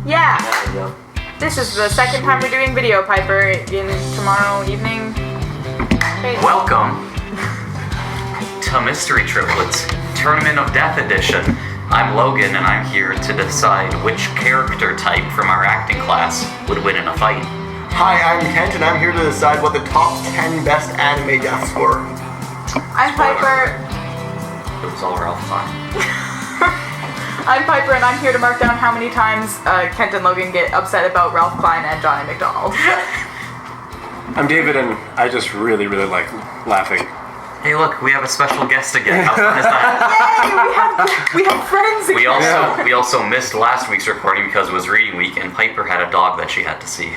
Yeah. There we go. This is the second time we're doing Video Piper in tomorrow evening. Hey. Welcome to Mystery Triplets, Tournament of Death Edition. I'm Logan, and I'm here to decide which character type from our acting class would win in a fight. Hi, I'm Kent, and I'm here to decide what the top 10 best anime deaths were. I'm Piper. It was all Ralph time. I'm Piper, and I'm here to mark down how many times Kent and Logan get upset about Ralph Klein and Johnny McDonald. I'm David, and I just really like laughing. Hey, look, we have a special guest again. How fun is that? Yay! We have friends again. We also missed last week's recording because it was reading week, and Piper had a dog that she had to see.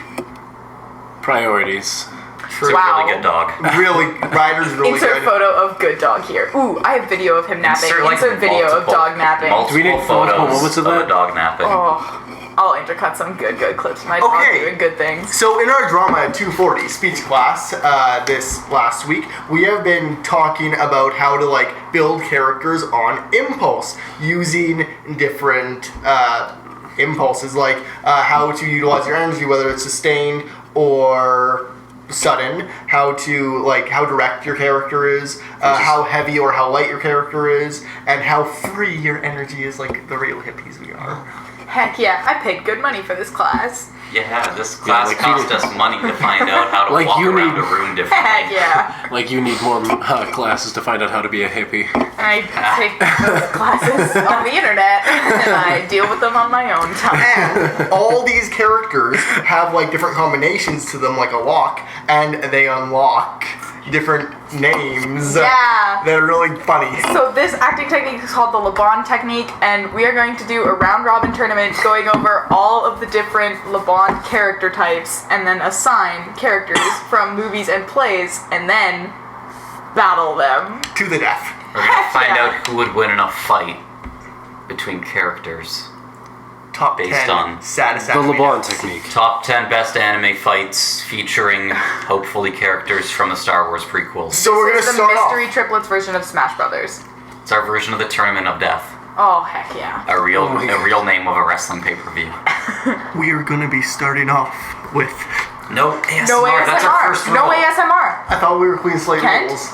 Priorities. It's a really good dog. Really, Ryder's really Insert good. photo of good dog here. Ooh, I have video of him napping. Insert video of multiple- dog napping. Multiple Do we need photos multiple moments of a that? dog napping. Oh, I'll intercut some good clips of my dog Okay. doing good things. So in our drama at 240 speech class this last week, we have been talking about how to build characters on impulse using different impulses, like how to utilize your energy, whether it's sustained or sudden, how direct your character is, how heavy or how light your character is, and how free your energy is, like the real hippies we are. Heck yeah, I paid good money for this class. Yeah, this class cost us money to find out how to Like walk you around need- a room differently. Heck yeah. Like you need more classes to find out how to be a hippie. I take those classes on the internet, and I deal with them on my own time. And all these characters have different combinations to them, like a lock, and they unlock different names. Yeah. They're really funny. So this acting technique is called the Le Bon technique, and we are going to do a round-robin tournament going over all of the different Le Bon character types, and then assign characters from movies and plays, and then battle them. To the death. We're gonna Heck find yeah. out who would win in a fight between characters. Top Based 10 on saddest The anime LeBron deaths. technique. Top 10 best anime fights featuring, hopefully, characters from the Star Wars prequels. So we're This gonna is the start Mystery off. Triplets version of Smash Brothers. It's our version of the Tournament of Death. Oh, heck yeah. A real my God. name of a wrestling pay-per-view. We are gonna be starting off with. No ASMR, No ASMR. that's our first rule. No ASMR. I thought we were Queen Slate Kent? rules.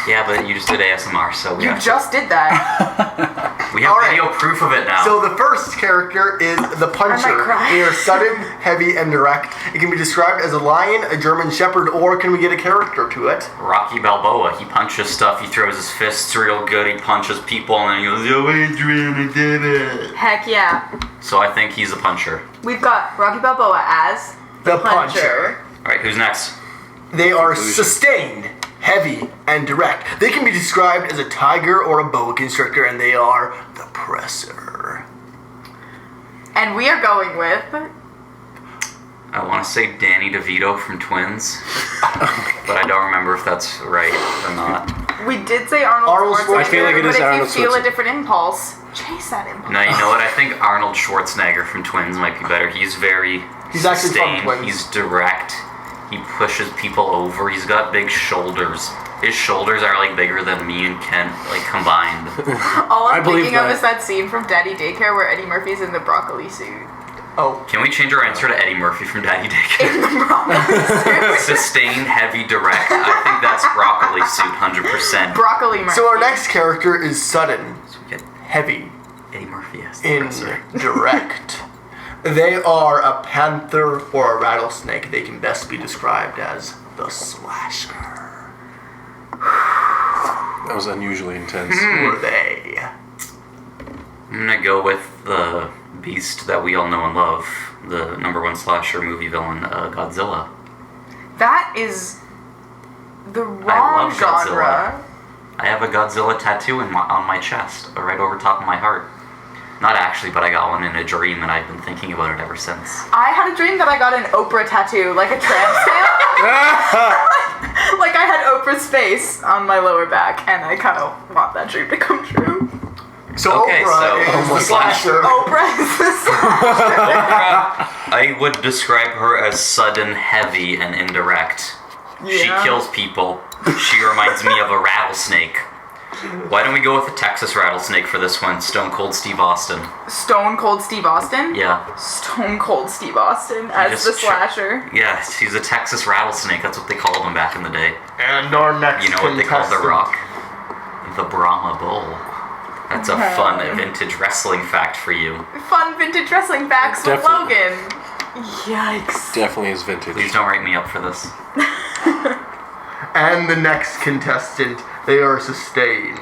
Yeah, but you just did ASMR, so we You have, just did that. we have All right. video proof of it now. So the first character is the Puncher. cry. They are sudden, heavy, and direct. It can be described as a lion, a German Shepherd, or can we get a character to it? Rocky Balboa, he punches stuff, he throws his fists real good, he punches people, and then he goes, "Yo, Adrian, I did it." Heck yeah. So I think he's a puncher. We've got Rocky Balboa as The Puncher. Alright, who's next? They are sustained, heavy, and direct. They can be described as a tiger or a boa constrictor, and they are the Presser. And we are going with... I want to say Danny DeVito from Twins, but I don't remember if that's right or not. We did say Arnold Arnold Schwarzenegger, I feel like it is but if Arnold you feel a Schwarzenegger. different impulse, chase that impulse. No, you know what? I think Arnold Schwarzenegger from Twins might be better. He's very He's actually from sustained. Twins. He's direct. He pushes people over. He's got big shoulders. His shoulders are bigger than me and Kent combined. All I'm I believe thinking of that. is that scene from Daddy Daycare where Eddie Murphy's in the broccoli suit. Oh, Can we change our answer to Eddie Murphy from Daddy Daycare? In the broccoli suit. Sustained, heavy, direct. I think that's broccoli suit, 100%. Broccoli Murphy. so our next character is sudden, So we get heavy, Eddie Murphy as the in professor. direct. They are a panther or a rattlesnake. They can best be described as the Slasher. That was unusually intense. Who are they? I'm gonna go with the beast that we all know and love, the #1 slasher movie villain, Godzilla. That is the wrong love genre. I have a Godzilla tattoo on my chest, right over top of my heart. Not actually, but I got one in a dream, and I've been thinking about it ever since. I had a dream that I got an Oprah tattoo, like a tramp stamp. Like I had Oprah's face on my lower back, and I kind of want that dream to come true. So Okay, Oprah so- is the Slasher. Oprah is the slasher. I would describe her as sudden, heavy, and indirect. She Yeah. kills people. She reminds me of a rattlesnake. Why don't we go with the Texas Rattlesnake for this one? Stone Cold Steve Austin. Stone Cold Steve Austin? Yeah. Stone Cold Steve Austin as the slasher. Yeah, he's a Texas Rattlesnake. That's what they called him back in the day. And our next You know what they called The Rock? The Brahma Bull. That's a fun vintage wrestling fact for you. Fun vintage wrestling facts with Logan. Yikes. Definitely is vintage. Please don't write me up for this. And the next contestant, they are sustained,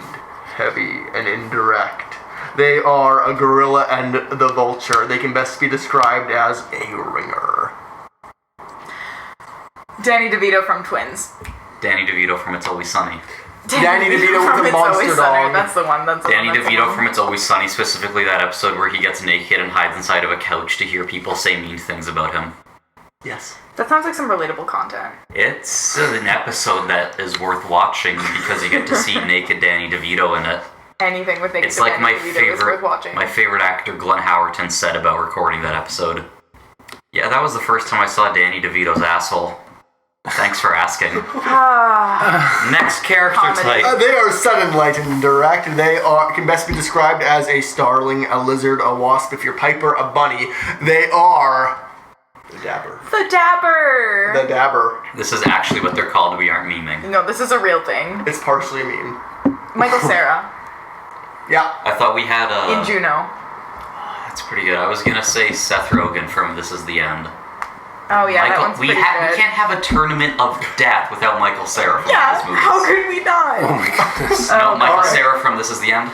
heavy, and indirect. They are a gorilla and the vulture. They can best be described as a ringer. Danny DeVito from Twins. Danny DeVito from It's Always Sunny. Danny DeVito from with the It's Always monster Sunny. dog. That's the one. Danny DeVito from It's Always Sunny, specifically that episode where he gets naked and hides inside of a couch to hear people say mean things about him. Yes. That sounds like some relatable content. It's an episode that is worth watching because you get to see naked Danny DeVito in it. Anything with naked It's like Danny DeVito is worth watching. my favorite actor Glenn Howerton said about recording that episode. Yeah, that was the first time I saw Danny DeVito's asshole. Thanks for asking. Next character type. They are sudden, light, and direct. They can best be described as a starling, a lizard, a wasp, if you're Piper, a bunny. They are the dabber. The Dabber! The dabber. This is actually what they're called. We aren't memeing. No, this is a real thing. It's partially a meme. Michael Cera Yeah. I thought we had in Juno. That's pretty good. I was gonna say Seth Rogen from This Is the End. Oh yeah, that one's we pretty good. can't have a tournament of death without Michael Cera from Yeah, this movie. how could we not? Oh my goodness. No, Michael alright. Cera from This Is the End.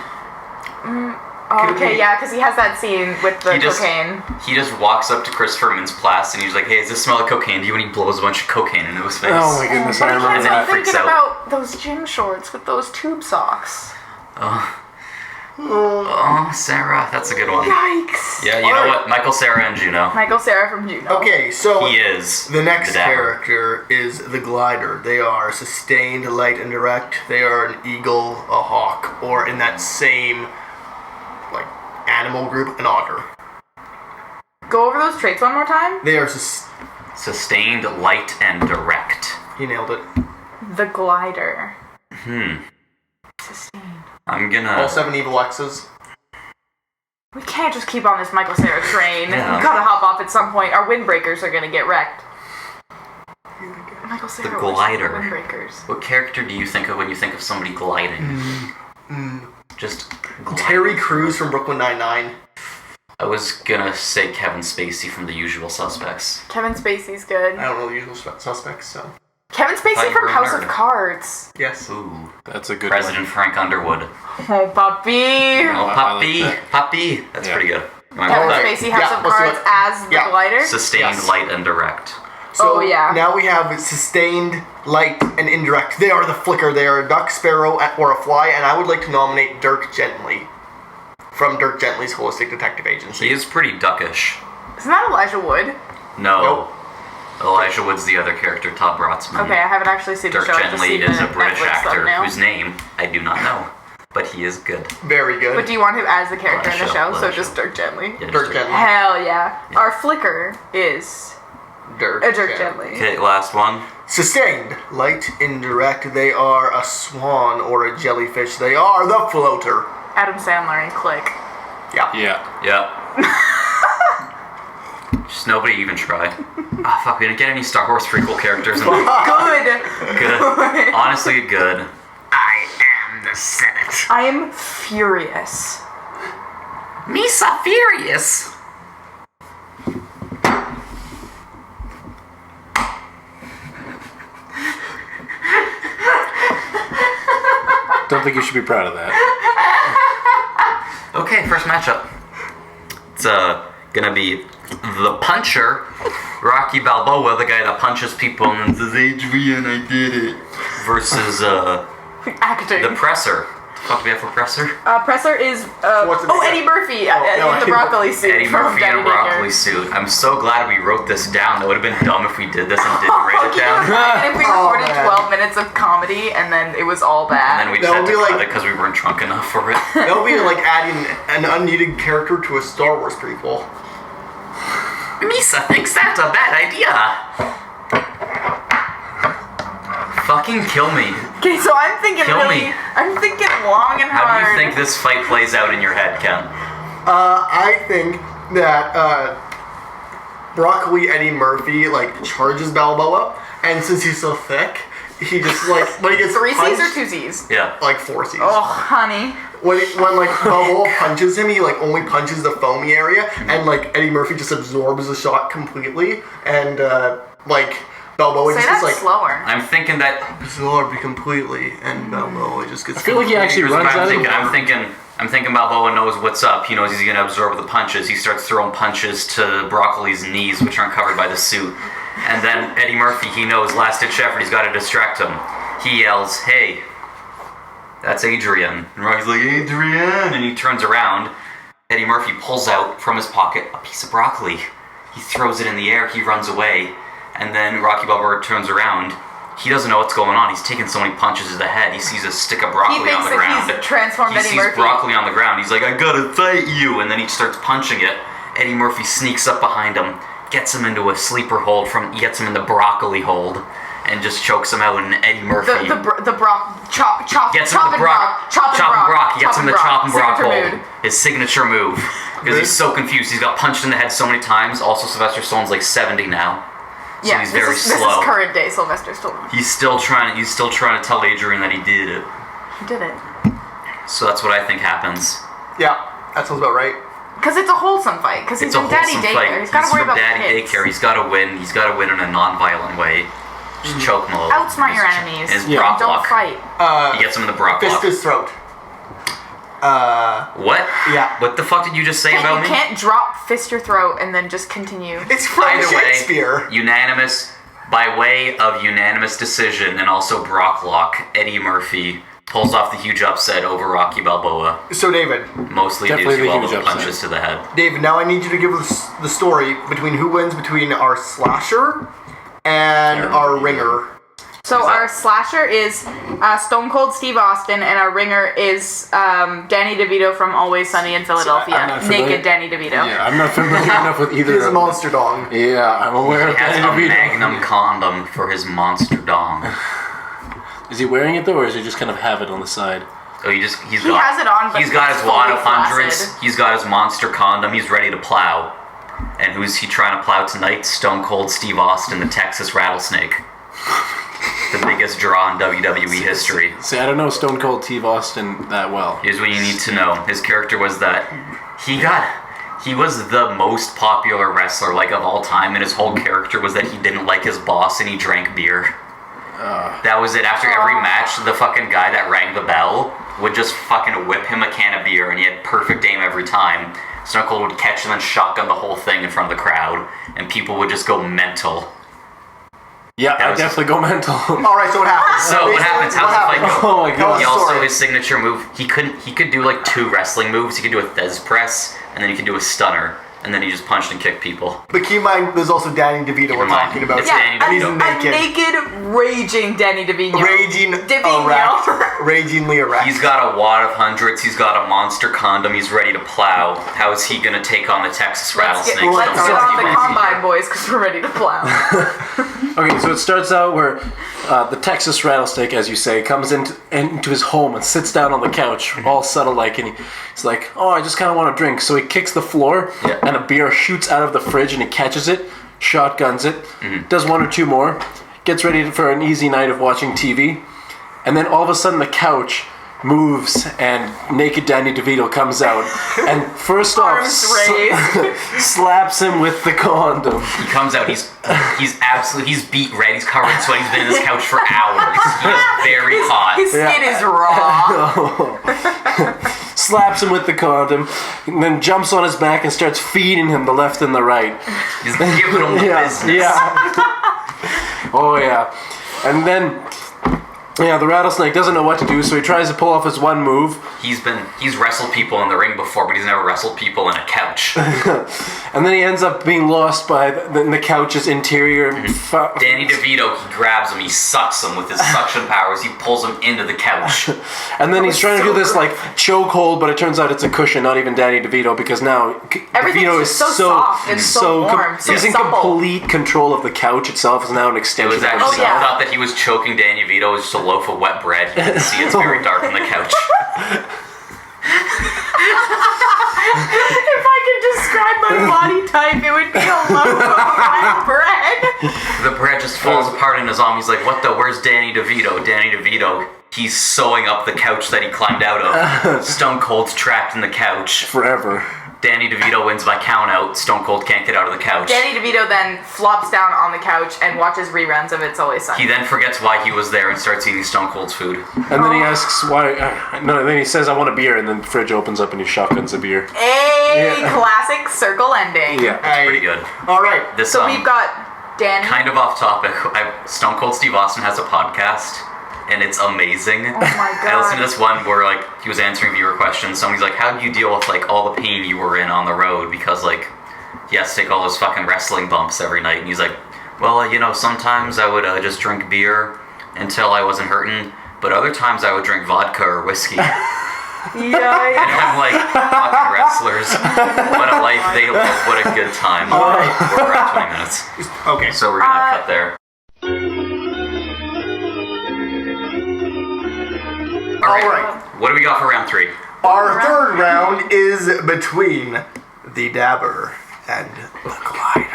Oh, okay, yeah, because he has that scene with the cocaine. He just walks up to Christopher Mintz-Plasse and he's like, "Hey, does this smell like cocaine to you?" And he blows a bunch of cocaine into his face. Oh my goodness, But I I remember can't that. stop Freaks thinking out. about those gym shorts with those tube socks. Oh, Sarah, that's a good one. Yikes! Yeah, you know what? Michael Cera and Juno. Michael Cera from Juno. Okay, so He is the next dabber. character is the glider. They are sustained, light, and direct. They are an eagle, a hawk, or in that same animal group, an otter. Go over those traits one more time. They are Sustained, light, and direct. He nailed it. The glider. Sustained. I'm gonna... All 7 evil X's. We can't just keep on this Michael Cera train. Yeah. We gotta hop off at some point. Our windbreakers are gonna get wrecked. Michael Cera. The glider. Windbreakers. What character do you think of when you think of somebody gliding? Just gliding. Terry Crews from Brooklyn Nine-Nine. I was gonna say Kevin Spacey from The Usual Suspects. Kevin Spacey's good. I don't know the usual suspects, so... Kevin Spacey Thought you from were a House of nerd. Cards. Yes. Ooh. That's a good President Frank Underwood. Oh, puppy. Oh, I puppy. like that. Puppy. That's Yeah. pretty good. Am I Kevin with that? Spacey, House Yeah, of let's do Cards it. as the Yeah. glider. Sustained, Yes. light, and direct. So Oh, yeah. now we have sustained, light, and indirect. They are the flicker. They are a duck, sparrow, or a fly, and I would like to nominate Dirk Gently from Dirk Gently's Holistic Detective Agency. He is pretty duckish. Isn't that Elijah Wood? No. Nope. Elijah Wood's the other character, Todd Brotzman. Okay, I haven't actually seen Dirk the show. I've just Gently seen is the a British Netflix actor thumbnail. whose name I do not know, but he is good. Very good. But do you want him as the character in the Let show? us So show. just Dirk Gently. Yeah, just Dirk Gently. Hell yeah. Our flicker is Dirk Gently. Okay, last one. Sustained, light, indirect. They are a swan or a jellyfish. They are the floater. Adam Sandler and Click. Yeah. Yeah. Yep. Just nobody even try. Ah, fuck, we didn't get any Star Wars prequel characters in there. Good. Good. Honestly, good. I am the Senate. I am furious. Misa Furious. Don't think you should be proud of that. Okay, first matchup. It's gonna be the puncher, Rocky Balboa, the guy that punches people and says, "Adrian, I did it," versus Acting. the presser. What the fuck do we have for presser? Presser is What's the name? Eddie Murphy no, in the Eddie- broccoli suit. Eddie from Murphy in Daddy a broccoli Naked. suit. I'm so glad we wrote this down. That would have been dumb if we did this and didn't write it Can you down. imagine if we Oh, recorded man. 12 minutes of comedy and then it was all bad? And then we just That had would to be cut like- it because we weren't drunk enough for it. That would be like adding an unneeded character to a Star Wars prequel. Misa thinks that's a bad idea. Fucking kill me. Okay, so I'm thinking Kill really. me. I'm thinking long and How hard. do you think this fight plays out in your head, Ken? I think that Broccoli Eddie Murphy like charges Balboa, and since he's so thick, he just like when he gets 3 C's or punched, 2 C's? Yeah. like 4 C's. Oh, honey. When like Balboa punches him, he like only punches the foamy area, and like Eddie Murphy just absorbs the shot completely, and like Balboa Say just that gets like slower. I'm thinking that. absorbed completely, and Balboa just gets. I feel like he actually Here's what runs I'm out thinking. I'm thinking Balboa knows what's up. He knows he's gonna absorb the punches. He starts throwing punches to Broccoli's knees, which aren't covered by the suit. And then Eddie Murphy, he knows last-ditch effort. He's got to distract him. He yells, "Hey, that's Adrian." And Rocky's like, "Adrian," and he turns around. Eddie Murphy pulls out from his pocket a piece of broccoli. He throws it in the air. He runs away, and then Rocky Balboa turns around. He doesn't know what's going on. He's taking so many punches to the head. He sees a stick of broccoli He thinks on the that ground. he's transformed He Eddie sees Murphy. broccoli on the ground. He's like, "I gotta fight you," and then he starts punching it. Eddie Murphy sneaks up behind him, gets him into a sleeper hold gets him in the broccoli hold, and just chokes him out. And Eddie Murphy The brock chop gets him chop the and brock, chop and brock. He gets him the chop and brock Signature hold. mood. His signature move, because he's so confused. He's got punched in the head so many times. Also, Sylvester Stallone's like 70 now. So Yeah, he's very this slow. is current day Sylvester Stallone. He's still trying to tell Adrian that he did it. He did it. So that's what I think happens. Yeah, that sounds about right. Because it's a wholesome fight. Because he's It's a in daddy wholesome daycare. fight. He's got to worry from about daddy kids. daycare. He's got to win. He's got to win in a non-violent way. Just choke him a little. Outsmart your enemies. His Yeah. Brock Don't lock. fight. He gets him in the Brock Fist lock. his throat. What? Yeah. What the fuck did you just say about You me? can't drop fist your throat and then just continue. It's from Either way, Shakespeare. unanimous, by way of unanimous decision, and also Brock lock, Eddie Murphy pulls off the huge upset over Rocky Balboa, So David, mostly Definitely due to the all huge the upset. punches to the head. David, now I need you to give us the story between who wins between our slasher and our ringer. So our slasher is Stone Cold Steve Austin, and our ringer is Danny DeVito from Always Sunny in Philadelphia. I'm not familiar- Naked Danny DeVito. Yeah, I'm not familiar enough with either He's a of them. monster dog. Yeah, I'm aware He of has Danny a DeVito. magnum condom for his monster dong. Is he wearing it though, or does he just kind of have it on the side? So he Has it on, but he's got his it's wad fully of hundreds. flaccid. He's got his monster condom. He's ready to plow. And who's he trying to plow tonight? Stone Cold Steve Austin, the Texas Rattlesnake. The biggest draw in WWE history. See, I don't know Stone Cold Steve Austin that well. Here's what you need to know. His character was that he was the most popular wrestler like of all time, and his whole character was that he didn't like his boss and he drank beer. That was it. After every match, the fucking guy that rang the bell would just fucking whip him a can of beer, and he had perfect aim every time. Stone Cold would catch him and shotgun the whole thing in front of the crowd, and people would just go mental. Yeah, I was- definitely go mental. All right, so what happens? So what happens? How's the fight go? Oh my Tell us god. He the also, story. his signature move, he could do like 2 wrestling moves. He could do a Thez press, and then he could do a stunner, and then he just punched and kicked people. But keep in mind, there's also Danny DeVito we're in mind. talking about. It's Yeah, Danny and he's DeVito. a naked. naked, raging Danny DeVito. Raging DeVito. erect. Ragingly erect. He's got a wad of hundreds. He's got a monster condom. He's ready to plow. How is he gonna take on the Texas Let's get, Rattlesnake? let's Stone get Cold on the Steve Austin. combine, boys, because we're ready to plow. Okay, so it starts out where the Texas Rattlesnake, as you say, comes into his home and sits down on the couch, all subtle-like, and he's like, "Oh, I just kind of want a drink." So he kicks the floor, Yeah. and a beer shoots out of the fridge, and he catches it, shotguns it, does 1 or 2 more, gets ready for an easy night of watching TV, and then all of a sudden the couch moves and naked Danny DeVito comes out and first off Arms raised. slaps him with the condom. He comes out. He's beat red. He's covered in sweat. He's been in this couch for hours. He's very hot. His skin is raw. Slaps him with the condom and then jumps on his back and starts feeding him the left and the right. He's giving him the business. Yeah. Oh yeah. And then the rattlesnake doesn't know what to do, so he tries to pull off his one move. He's wrestled people in the ring before, but he's never wrestled people in a couch. And then he ends up being lost by the couch's interior. Danny DeVito, he grabs him, he sucks him with his suction powers, he pulls him into the couch. And then he's trying to do this like chokehold, but it turns out it's a cushion, not even Danny DeVito, because now Everything's DeVito just so soft and so warm, so he's in supple. complete control of the couch itself. Is now an It extension. was of actually, himself. I thought that he was choking Danny DeVito just to loaf of wet bread. You can see it's very dark on the couch. If I could describe my body type, it would be a loaf of wet bread. The bread just falls apart in his arm. He's like, what the? Where's Danny DeVito? Danny DeVito. He's sewing up the couch that he climbed out of. Stone Cold's trapped in the couch. Forever. Danny DeVito wins by count out. Stone Cold can't get out of the couch. Danny DeVito then flops down on the couch and watches reruns of It's Always Sunny. He then forgets why he was there and starts eating Stone Cold's food. And then he asks why. No, then he says, "I want a beer," and then the fridge opens up and he shotguns a beer. Classic circle ending. Yeah, That's pretty good. All right. So we've got Danny. Kind of off topic. Stone Cold Steve Austin has a podcast. And it's amazing. Oh my god. I listened to this one where like he was answering viewer questions. Somebody's like, "How do you deal with like all the pain you were in on the road because like he has to take all those fucking wrestling bumps every night?" And he's like, "Well, sometimes I would just drink beer until I wasn't hurting, but other times I would drink vodka or whiskey." And I'm like, fucking wrestlers, what a life they live, what a good time. All right. We're at 20 minutes. Okay. So we're gonna cut there. All right. What do we got for round 3? Our third round is between the Dabber and the Glider.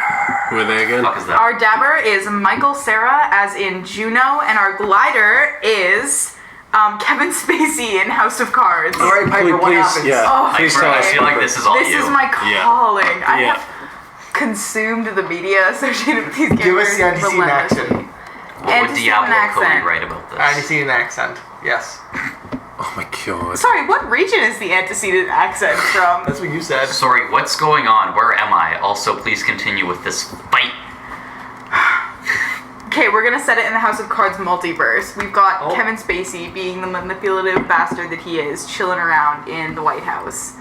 Who are they again? What the fuck is that? Our dabber is Michael Cera, as in Juno, and our glider is Kevin Spacey in House of Cards. All right, Piper, what happens? Yeah. Oh, Please I tell us. feel like this is all This you. is my calling. I Yeah. have consumed the media associated with these characters. Give us the antecedent relentlessly. accent. What would Antecedent Diablo Cody accent. write about this? Antecedent accent. Yes. Oh my god. Sorry, what region is the antecedent accent from? That's what you said. Sorry, what's going on? Where am I? Also, please continue with this fight. Okay, we're gonna set it in the House of Cards multiverse. We've got Oh. Kevin Spacey being the manipulative bastard that he is, chilling around in the White House.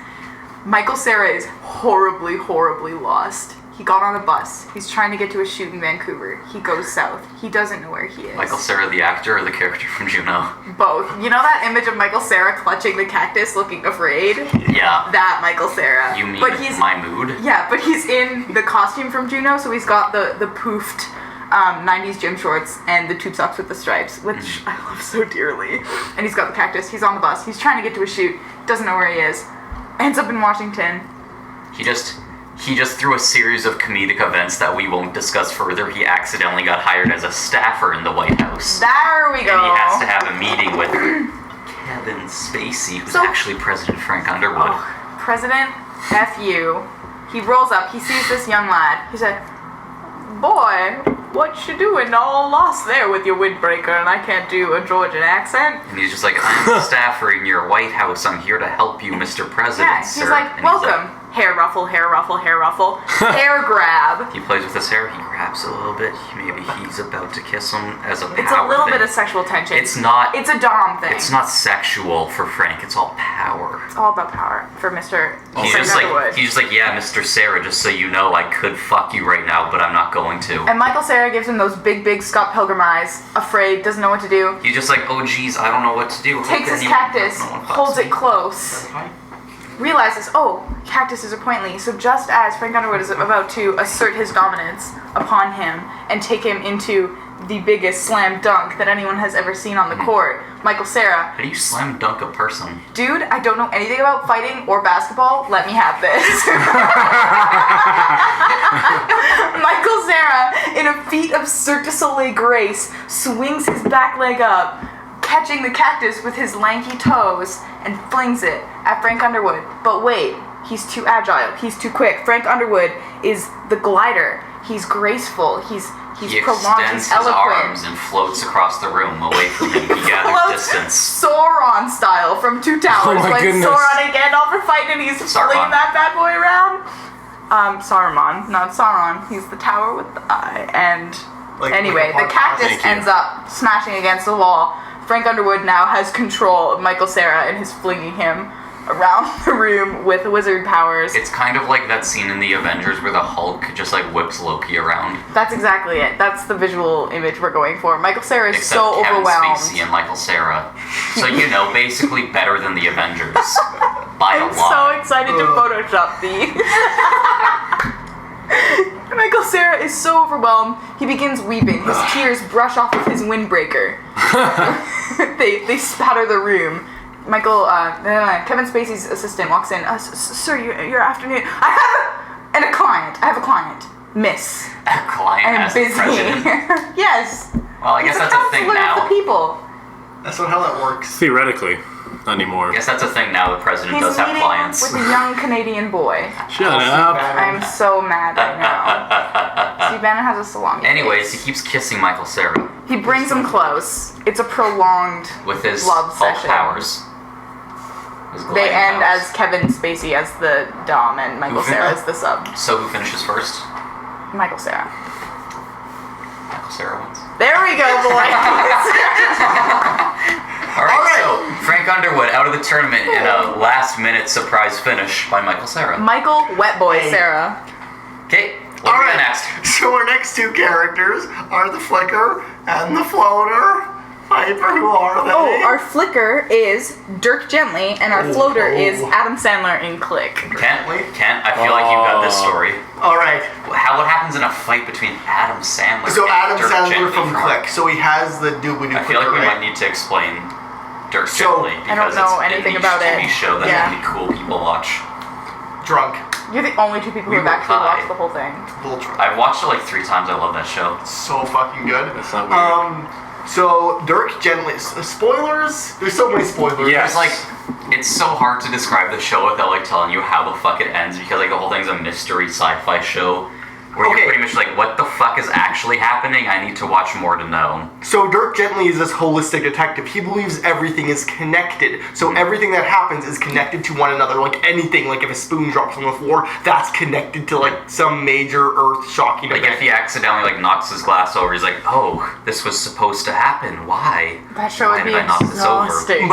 Michael Cera is horribly, horribly lost. He got on a bus. He's trying to get to a shoot in Vancouver. He goes south. He doesn't know where he is. Michael Cera, the actor, or the character from Juno? Both. You know that image of Michael Cera clutching the cactus looking afraid? Yeah. That Michael Cera. You mean but he's, my mood? Yeah, but he's in the costume from Juno, so he's got the poofed 90s gym shorts and the tube socks with the stripes, which I love so dearly. And he's got the cactus. He's on the bus. He's trying to get to a shoot. Doesn't know where he is. Ends up in Washington. He just through a series of comedic events that we won't discuss further, he accidentally got hired as a staffer in the White House. There we go. And he has to have a meeting with Kevin Spacey, who's So- actually President Frank Underwood. Oh, President F you. He rolls up. He sees this young lad. He said, "Boy, what you doing all lost there with your windbreaker?" And I can't do a Georgian accent. And he's just like, "I'm a staffer in your White House. I'm here to help you, Mr. President, Yeah, sir." he's like, And "Welcome." Hair ruffle, hair ruffle, hair ruffle. Hair grab. He plays with his hair, he grabs a little bit, maybe he's about to kiss him as a power It's a little thing. bit of sexual tension. It's not It's a dom thing. It's not sexual for Frank, it's all power. It's all about power for Mr. He's Frank just Underwood. like, "Yeah, Mr. Sarah, just so you know, I could fuck you right now, but I'm not going to." And Michael Cera gives him those big Scott Pilgrim eyes, afraid, doesn't know what to do. He's just like, "Oh geez, I don't know what to do." Takes his cactus, holds it close, realizes, oh, cactuses are pointless. So just as Frank Underwood is about to assert his dominance upon him and take him into the biggest slam dunk that anyone has ever seen on the court, Michael Cera, How do you slam dunk a person? "Dude, I don't know anything about fighting or basketball. Let me have this." Michael Cera, in a feat of Cirque du Soleil grace, swings his back leg up, catching the cactus with his lanky toes, and flings it at Frank Underwood. But wait, he's too agile. He's too quick. Frank Underwood is the glider. He's graceful. He's He prolonged. extends He's his eloquent. arms and floats across the room away from him. He gathers Floats distance. Sauron style from Two Towers. Oh my Like goodness. Sauron and Gandalf are fighting and he's Saruman. flinging that bad boy around. Saruman, not Sauron. He's the tower with the eye. And anyway, like a the cactus Thank you. ends up smashing against the wall. Frank Underwood now has control of Michael Cera and is flinging him around the room with wizard powers. It's kind of like that scene in the Avengers where the Hulk just like whips Loki around. That's exactly it. That's the visual image we're going for. Michael Cera is Except so Kevin overwhelmed. Spacey and Michael Cera. So, basically better than the Avengers. By a I'm lot. so excited to Photoshop the. Michael Cera is so overwhelmed, he begins weeping. His tears brush off of his windbreaker. They spatter the room. Kevin Spacey's assistant walks in. Sir, your afternoon. I have a client. Miss. A client I'm as the busy. president. Yes. Well, I guess that's a thing Counselor now. of the people. That's not how that works. Theoretically, not anymore. I guess that's a thing now. The president He's does have meeting clients. with a young Canadian boy. Shut up. I'm so mad right now. See, Bannon has a salami. Anyways, face. he keeps kissing Michael Cera He brings him close. It's a prolonged with his love Hulk session. powers. His They gliding end powers. as Kevin Spacey as the dom and Michael Cera as the sub. So who finishes first? Michael Cera. Michael Cera wins. There we go, boys. Alright, so Frank Underwood out of the tournament in a last-minute surprise finish by Michael Cera. Michael Wet Boy Hey. Cera. Okay, what do we got next? So our next two characters are the Flicker and the Floater. Piper, who are they? Oh, our flicker is Dirk Gently, and our floater is Adam Sandler in Click. Kent, I feel like you've got this story. All right. What happens in a fight between Adam Sandler So and Adam Dirk Sandler Gently from Click. So he has the doobly-doo I feel like clicker, we right? might need to explain Dirk So- Gently I don't because know it's anything a niche about it. TV show that Yeah. only cool people watch. Drunk. You're the only two people who have were actually high. watched the whole thing. Little drunk. I've watched it like 3 times. I love that show. So fucking good. That's not weird. So Dirk Gently. Spoilers? There's so many spoilers. Yes. It's like, it's so hard to describe the show without like telling you how the fuck it ends because like the whole thing's a mystery sci-fi show where Okay. you're pretty much like, what the fuck is actually happening? I need to watch more to know. So Dirk Gently is this holistic detective. He believes everything is connected. So everything that happens is connected to one another. Like anything, like if a spoon drops on the floor, that's connected to like some major earth-shocking Like event. if he accidentally like knocks his glass over, he's like, oh, this was supposed to happen. Why? That show Why would be did I knock this over? exhausting.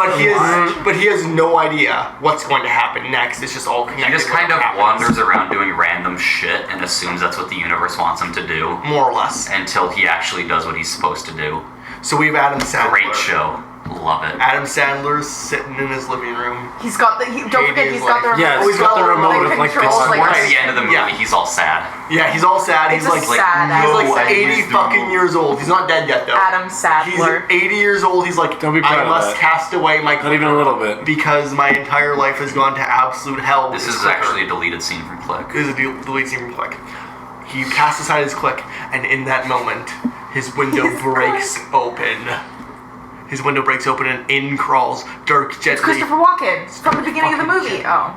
But he has no idea what's going to happen next. It's just all connected. He just when kind it of happens. wanders around doing random shit and assumes that's what the universe wants him to do More or less. until he actually does what he's supposed to do. So we have Adam Sandler. Great show. Love it. Adam Sandler's sitting in his living room. He's got the. Don't forget, Katie's he's got the like- remote. Yeah, Oh, he's got the remote Like of like controls, this. like- Towards the end of the movie, Yeah. he's all sad. Yeah, he's all sad. It's He's a like, sad he's ass like thing. 80 fucking years old. He's not dead yet though. Adam He's Sandler. 80 years old. He's like, Don't be proud I of must that. cast away my Not even a little bit. because my entire life has gone to absolute hell. with This is clicker. actually a deleted scene from Click. This is a delete scene from Click. He casts aside his click, and in that moment, his window breaks open. His window breaks open, and in crawls Dirk It's Gently. Christopher Walken from the beginning of the fucking movie. shit. Oh.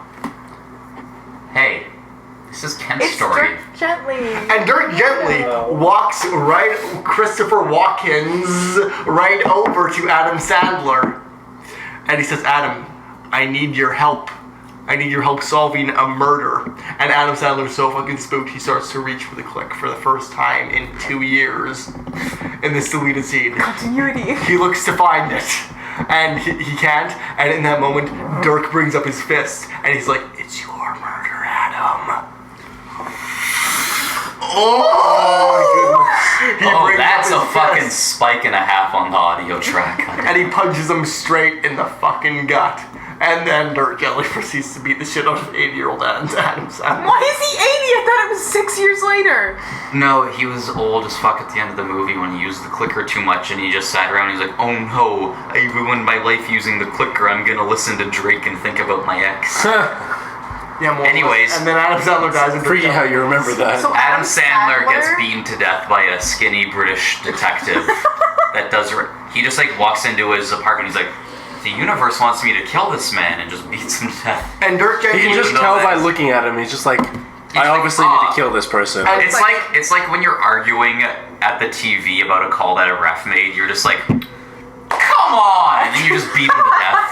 Hey, this is Kent's It's story. Dirk Gently. And Dirk Gently walks right, Christopher Walken's right over to Adam Sandler. And he says, Adam, I need your help. I need your help solving a murder. And Adam Sandler's so fucking spooked, he starts to reach for the click for the first time in 2 years in this deleted scene. Continuity. He looks to find it, and he can't. And in that moment, Dirk brings up his fist, and he's like, "It's your murder, Adam." Oh, he Oh, brings that's up a his fucking fist, spike and a half on the audio track. and he punches him straight in the fucking gut. And then Dirk Gently proceeds to beat the shit out of 80-year-old Adam Sandler. Why is he 80? I thought it was 6 years later. No, he was old as fuck at the end of the movie when he used the clicker too much and he just sat around and he's like, oh no, I ruined my life using the clicker. I'm gonna listen to Drake and think about my ex. Yeah, more or less. Anyways. And then Adam Sandler dies. And Dirk Freaky how Gently- you remember that. So Adam Sandler gets Sandler? beaten to death by a skinny British detective that does... He just like walks into his apartment and he's like, the universe wants me to kill this man, and just beats him to death. And Dirk You Gently... can just know tell by that. looking at him. He's just like, like, I obviously need "Ah." to kill this person. And- It's like when you're arguing at the TV about a call that a ref made, you're just like, come on! And then you just beat him to death.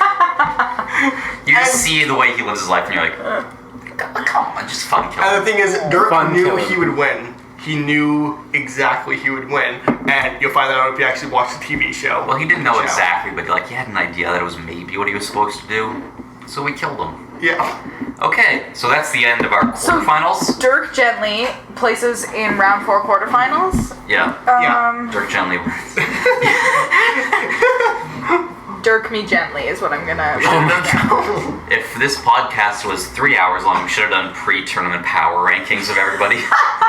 You just And- see the way he lives his life, and you're like, come on, just fucking kill And him. the thing is, Dirk Fun knew killing. he would win. He knew exactly he would win. And you'll find that out if you actually watch the TV show. Well, he didn't know Show. exactly, but like he had an idea that it was maybe what he was supposed to do, so we killed him. Yeah. Okay, so that's the end of our So- quarterfinals. Dirk Gently places in round 4 quarterfinals. Yeah, Yeah. Dirk Gently. Dirk Me Gently is what I'm gonna. If this podcast was 3 hours long, we should have done pre-tournament power rankings of everybody.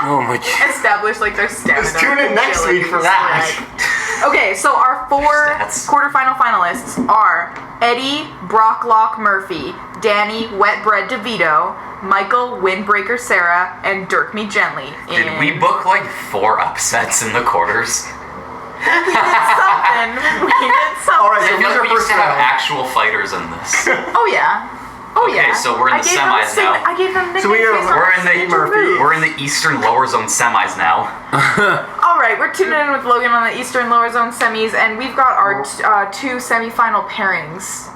Oh my god. Establish like their stamina. Just tune in next week for that. Okay, so our 4 Stats. quarterfinal finalists are Eddie Brocklock Murphy, Danny Wetbread DeVito, Michael Windbreaker Sarah, and Dirk Me Gently. Did we book like 4 upsets in the quarters? We did something. Alright, I so feel who's like our we used first to have round? actual fighters in this. Oh yeah. Oh Okay, yeah. so we're in the semis now. I gave them So we nicknames have- based on we're in the- signature moves. We're in the Eastern Lower Zone semis now. Alright, we're tuning in with Logan on the Eastern Lower Zone semis, and we've got our 2 semifinal pairings.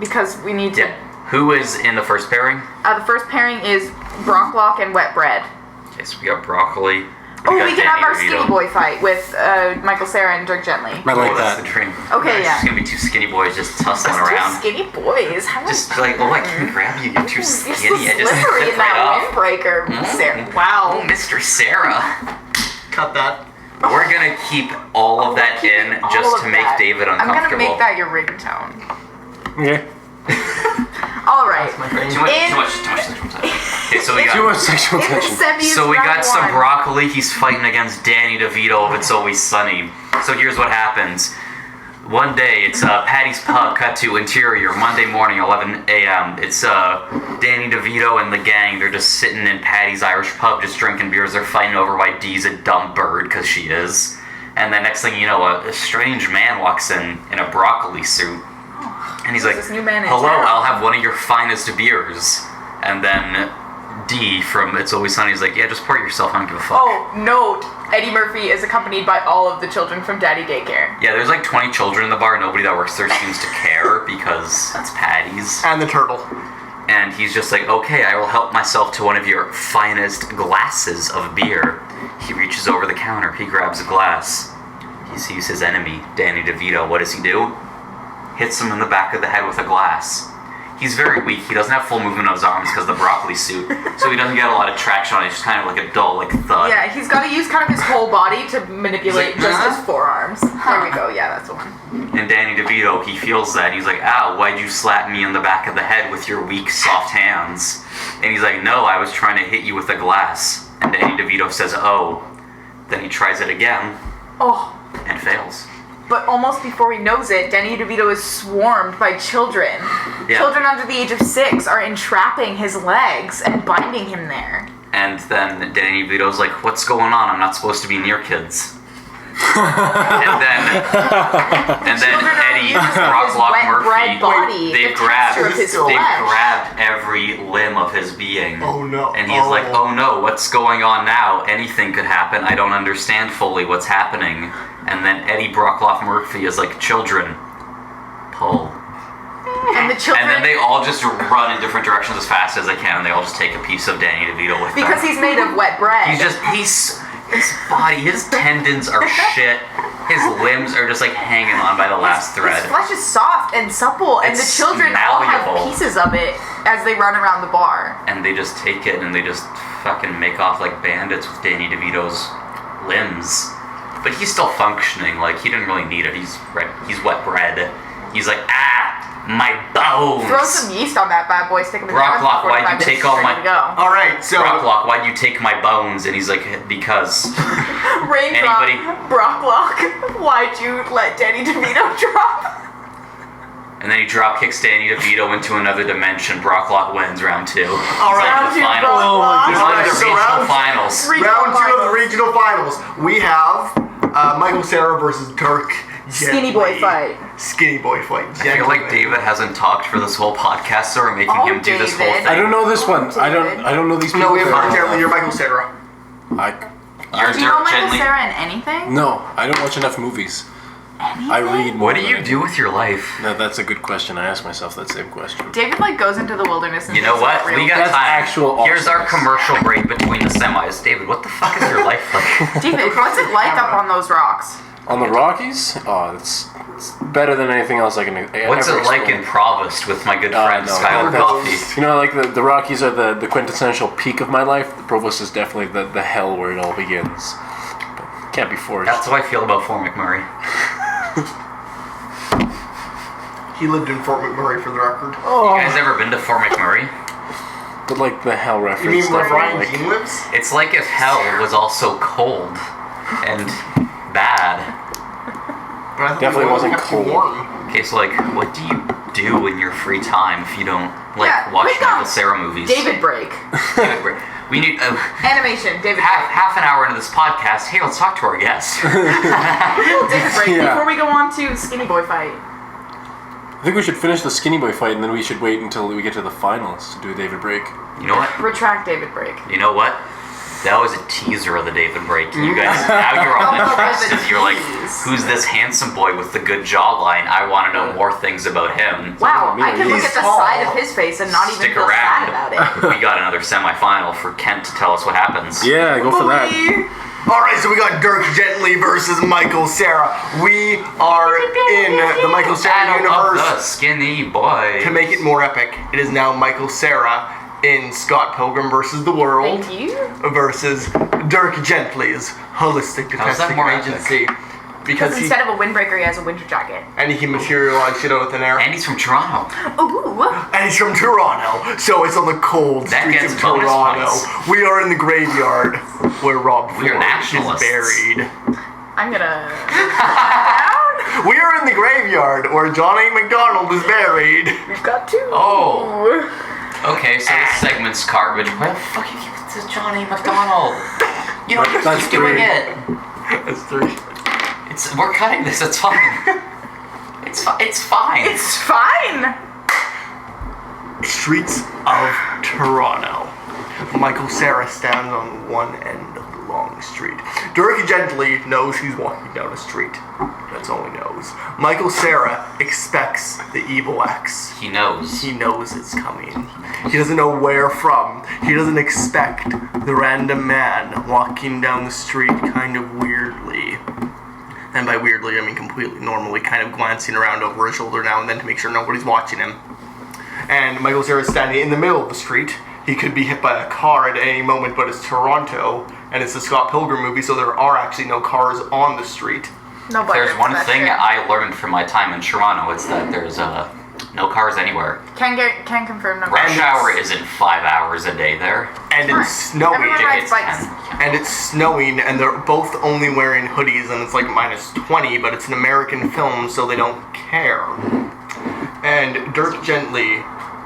Because we need to... Yeah. Who is in the first pairing? The first pairing is Brocklock and Wetbread. Okay, so we got Broccoli. Oh, got we can Danny have our DeVito. skinny boy fight with Michael Sarah and Dirk Gently. I like That's that. the dream. Okay, It's yeah. gonna be 2 skinny boys just tussling Those 2 around. skinny boys. How Just like, oh, I can grab you. You're too You're so skinny. I just slippery slip in right that off. windbreaker, Sarah. Oh, Wow. Mr. Sarah. Cut that. We're gonna keep all of that in All just of to make that. David I'm uncomfortable. gonna make that your ringtone. Okay. Alright. Too much sexual tension. Okay, so we Too got. much sexual In the tension. semis, So we got round some 1. Broccoli. He's fighting against Danny DeVito of It's Always Sunny. So here's what happens. One day, it's Patty's Pub, cut to interior, Monday morning, 11 a.m. It's Danny DeVito and the gang. They're just sitting in Patty's Irish Pub, just drinking beers. They're fighting over why Dee's a dumb bird, because she is. And then next thing you know, a strange man walks in a broccoli suit. And he's Who's like, this new man in hello, town?" I'll have one of your finest beers. And then D from It's Always Sunny is like, yeah, just pour it yourself, I don't give a fuck. Oh, note, Eddie Murphy is accompanied by all of the children from Daddy Daycare. Yeah, there's like 20 children in the bar. Nobody that works there seems to care because it's Patty's. And the turtle. And he's just like, okay, I will help myself to one of your finest glasses of beer. He reaches over the counter. He grabs a glass. He sees his enemy, Danny DeVito. What does he do? Hits him in the back of the head with a glass. He's very weak. He doesn't have full movement of his arms because of the broccoli suit. So he doesn't get a lot of traction on it. It's just kind of like a dull, like thud. Yeah, he's got to use kind of his whole body to manipulate He's like, just "Huh?" his forearms. There we go. Yeah, that's the one. And Danny DeVito, he feels that. He's like, ow, why'd you slap me in the back of the head with your weak, soft hands? And he's like, no, I was trying to hit you with a glass. And Danny DeVito says, oh. Then he tries it again Oh, and fails. but almost before he knows it, Danny DeVito is swarmed by children. Yeah. Children under the age of 6 are entrapping his legs and binding him there. And then Danny DeVito's like, what's going on? I'm not supposed to be near kids. and then Children are Eddie, used to his Brocklock wet bread Murphy, body, they've the grabbed, texture of his they've flesh. grabbed every limb of his being. Oh no. And he's like, oh no, what's going on now? Anything could happen. I don't understand fully what's happening. And then Eddie Brockloff Murphy is like, children, pull. And the children, And then they all just run in different directions as fast as they can, and they all just take a piece of Danny DeVito with them. because he's made of wet bread. His body, his tendons are shit. His limbs are just like hanging on by the last thread. His flesh is soft and supple, and It's the children all have malleable. pieces of it as they run around the bar. And they just take it and they just fucking make off like bandits with Danny DeVito's limbs. But he's still functioning, like he didn't really need it. He's wet bread. He's like, my bones. Throw some yeast on that bad boy, stick him in the Brocklock, oven for why'd 45 you take minutes, all he's my- ready to go. Alright, so Brocklock, why'd you take my bones? And he's like, because. Raindrop, Anybody- Brocklock, why'd you let Danny DeVito drop? And then he drop kicks Danny DeVito into another dimension. Brocklock wins round 2. All right. Round two, finals. Brocklock. He's on the So regional round- finals. round 2 of the regional finals. We have Michael Sarah versus Dirk Skinny boy Gently. fight. Skinny boy fight. I feel like David hasn't talked for this whole podcast, so we're making Oh, him do this whole David. thing. I don't know this one. I don't know these people. No, we have very Mark well. Gently. You're Michael Sarah. You're Do you know Dirk Michael Gently. Sarah in anything? No, I don't watch enough movies. I read more. What do than you I do with your life? No, that's a good question. I ask myself that same question. David like goes into the wilderness and You know thinks what? about real We got That's time. actual Here's our awesomeness. commercial break between the semis. David, what the fuck is your life like? David, what's it like up on those rocks? On the Rockies, it's better than anything else I can. What's ever it like explain. in Provost with my good friend No, Skylar that's- Coffee? You know, like the Rockies are the quintessential peak of my life. The Provost is definitely the hell where it all begins. But can't be forged. That's how I feel about Fort McMurray. He lived in Fort McMurray, for the record. Oh. You guys ever been to Fort McMurray? But like the hell reference. You mean where stuff, Brian like, Keane lives? It's like if hell was also cold and bad. But I thought Definitely the wasn't kept you cold. warm. Okay, so like, what do you do in your free time if you don't watch quick on Michael Cera movies? David break. We need Animation, David half an hour into this podcast. Hey, let's talk to our guest. break. David break Yeah. before we go on to Skinny Boy fight. I think we should finish the Skinny Boy fight and then we should wait until we get to the finals to do a David break. You know what? Retract David break. You know what? That was a teaser of the David break. You guys, now you're all Oh, interested. that's a You're like, tease. who's this handsome boy with the good jawline? I want to know more things about him. Wow, I can look He's at the tall. side of his face and not even Stick feel around. sad about it. We got another semifinal for Kent to tell us what happens. Yeah, go for that. Alright, so we got Dirk Gently versus Michael Cera. We are in the Michael Cera Battle of the universe. Skinny Boy. To make it more epic, it is now Michael Cera in Scott Pilgrim versus the World Thank you. versus Dirk Gently's Holistic How's that Detective more epic? Agency. Because Because instead of a windbreaker, he has a winter jacket. he can materialize shit out of thin air. And he's from Toronto. Ooh. And he's from Toronto, so it's on the cold That streets gets of bonus Toronto. points. We are in the graveyard where Rob We are Ford nationalists. is buried. I'm gonna. We are in the graveyard where Johnny McDonald is buried. We've got two. Oh. Okay, so this segment's garbage. Why the fuck you give it to Johnny McDonald? You don't have to That's keep doing three. it. That's three. We're cutting this. It's fine. It's fine. It's fine. Streets of Toronto. Michael Cera stands on one end of the long street. Dirk Gently knows he's walking down a street. That's all he knows. Michael Cera expects the evil X. He knows. He knows it's coming. He doesn't know where from. He doesn't expect the random man walking down the street kind of weirdly. And by weirdly, I mean completely normally, kind of glancing around over his shoulder now and then to make sure nobody's watching him. And Michael Cera is standing in the middle of the street. He could be hit by a car at any moment, but it's Toronto, and it's the Scott Pilgrim movie, so there are actually no cars on the street. No budget. There's one for that thing shit. I learned from my time in Toronto. It's that there's no cars anywhere. Can confirm number. Rush hour isn't 5 hours a day there. And Fine. it's snowing. Everyone rides Tickets bikes. 10. And it's snowing, and they're both only wearing hoodies, and it's like minus 20, but it's an American film, so they don't care. And Dirk Gently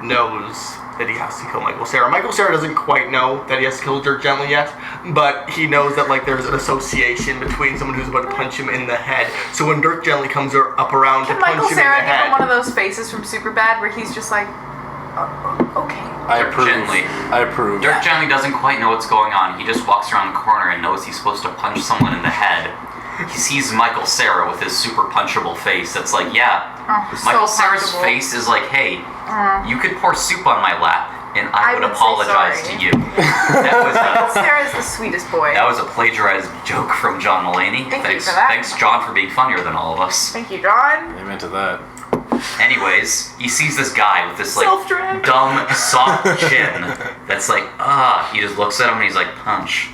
knows that he has to kill Michael Cera. Michael Cera doesn't quite know that he has to kill Dirk Gently yet, but he knows that like there's an association between someone who's about to punch him in the head. So when Dirk Gently comes up around Can to punch Michael him in Cera the give him one head, of those faces from Superbad where he's just like, okay. I Dirk approve. Gently. I approve. Dirk Gently doesn't quite know what's going on. He just walks around the corner and knows he's supposed to punch someone in the head. He sees Michael Cera with his super punchable face that's like, yeah. Michael so Cera's punchable. face is like, hey, you could pour soup on my lap and I would would say apologize to sorry. you. That Cera's the sweetest boy. was a plagiarized joke from John Mulaney. Thank you for that. Thanks, John, for being funnier than all of us. Thank you, John. Amen to that. Anyways, he sees this guy with this like Self-drag. dumb, soft chin that's like, he just looks at him and he's like, punch.